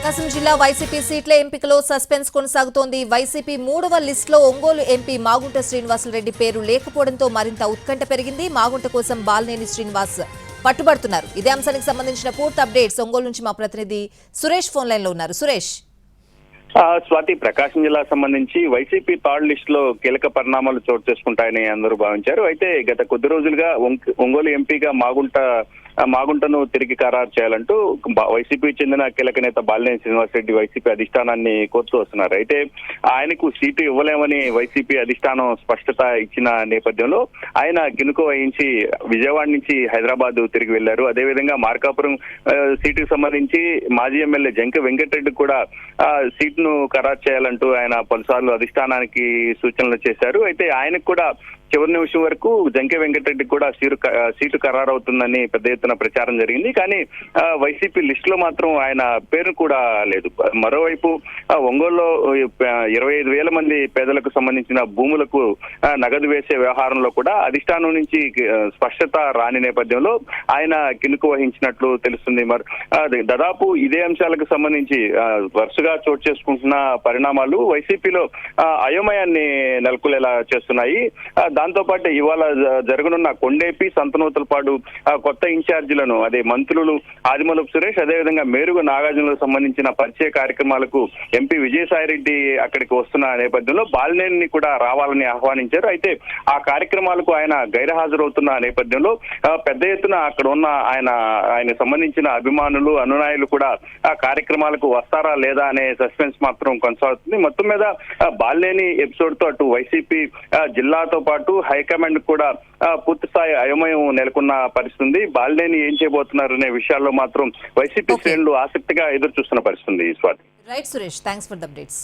ప్రకాశం జిల్లా వైసీపీ సీట్ల ఎంపికలో సస్పెన్స్ కొనసాగుతోంది. వైసీపీ 3వ లిస్టులో ఒంగోలు ఎంపీ మాగుంట శ్రీనివాసులరెడ్డి పేరు లేకపోవడంతో మరింత ఉత్కంఠ పెరిగింది. మాగుంట కోసం బాలినేని శ్రీనివాస్ పట్టుబడుతున్నారు. ఇదే అంశానికి సంబంధించిన పూర్తి అప్డేట్స్ ఒంగోలు నుంచి మా ప్రతినిధి సురేష్ ఫోన్ లైన్ లో ఉన్నారు. సురేష్, స్వాతి, ప్రకాశం జిల్లా సంబంధించి వైసీపీ థర్డ్ లిస్ట్ లో కీలక పరిణామాలు చోటు చేసుకుంటాయని అందరూ భావించారు. అయితే గత కొద్ది రోజులుగా ఒంగోలు ఎంపీగా మాగుంటను తిరిగి ఖరారు చేయాలంటూ వైసీపీ చెందిన కీలక నేత బాలినేని శ్రీనివాసరెడ్డి వైసీపీ అధిష్టానాన్ని కోరుతూ వస్తున్నారు. అయితే ఆయనకు సీటు ఇవ్వలేమని వైసీపీ అధిష్టానం స్పష్టత ఇచ్చిన నేపథ్యంలో ఆయన కినుక వహించి విజయవాడ నుంచి హైదరాబాద్ తిరిగి వెళ్లారు. అదేవిధంగా మార్కాపురం సీటుకు సంబంధించి మాజీ ఎమ్మెల్యే జంక వెంకటరెడ్డి కూడా సీటును ఖరారు చేయాలంటూ ఆయన పలుసార్లు అధిష్టానానికి సూచనలు చేశారు. అయితే ఆయనకు కూడా చివరి నిమిషం వరకు జంకే వెంకటరెడ్డి కూడా సీటు ఖరారవుతుందని పెద్ద ఎత్తున ప్రచారం జరిగింది. కానీ వైసీపీ లిస్ట్ లో మాత్రం ఆయన పేరు కూడా లేదు. మరోవైపు ఒంగోలులో 25,000 మంది పేదలకు సంబంధించిన భూములకు నగదు వేసే వ్యవహారంలో కూడా అధిష్టానం నుంచి స్పష్టత రాని నేపథ్యంలో ఆయన కినుకు వహించినట్లు తెలుస్తుంది. దాదాపు ఇదే అంశాలకు సంబంధించి వరుసగా చోటు చేసుకుంటున్న పరిణామాలు వైసీపీలో అయోమయాన్ని నెలకొలేలా చేస్తున్నాయి. దాంతో పాటు ఇవాళ జరగనున్న కొండేపి సంతనూతలపాడు కొత్త ఇన్ఛార్జీలను, అదే మంత్రులు ఆదిమూలపు సురేష్, అదేవిధంగా మేరుగు నాగార్జునలకు సంబంధించిన పరిచయ కార్యక్రమాలకు ఎంపీ విజయసాయిరెడ్డి అక్కడికి వస్తున్న నేపథ్యంలో బాలినేని కూడా రావాలని ఆహ్వానించారు. అయితే ఆ కార్యక్రమాలకు ఆయన గైర్హాజరవుతున్న నేపథ్యంలో పెద్ద ఎత్తున అక్కడ ఉన్న ఆయన సంబంధించిన అభిమానులు, అనునాయులు కూడా ఆ కార్యక్రమాలకు వస్తారా లేదా అనే సస్పెన్స్ మాత్రం కొనసాగుతుంది. మొత్తం మీద బాలినేని ఎపిసోడ్ తో అటు వైసీపీ జిల్లాతో పాటు హైకమాండ్ కూడా పూర్తి స్థాయి అయోమయం నెలకొన్న పరిస్థితి. బాలినేని ఏం చేయబోతున్నారు అనే విషయాల్లో మాత్రం వైసీపీ శ్రేణులు ఆసక్తిగా ఎదురు చూస్తున్న పరిస్థితి. Swathi. Right Suresh, thanks for the updates.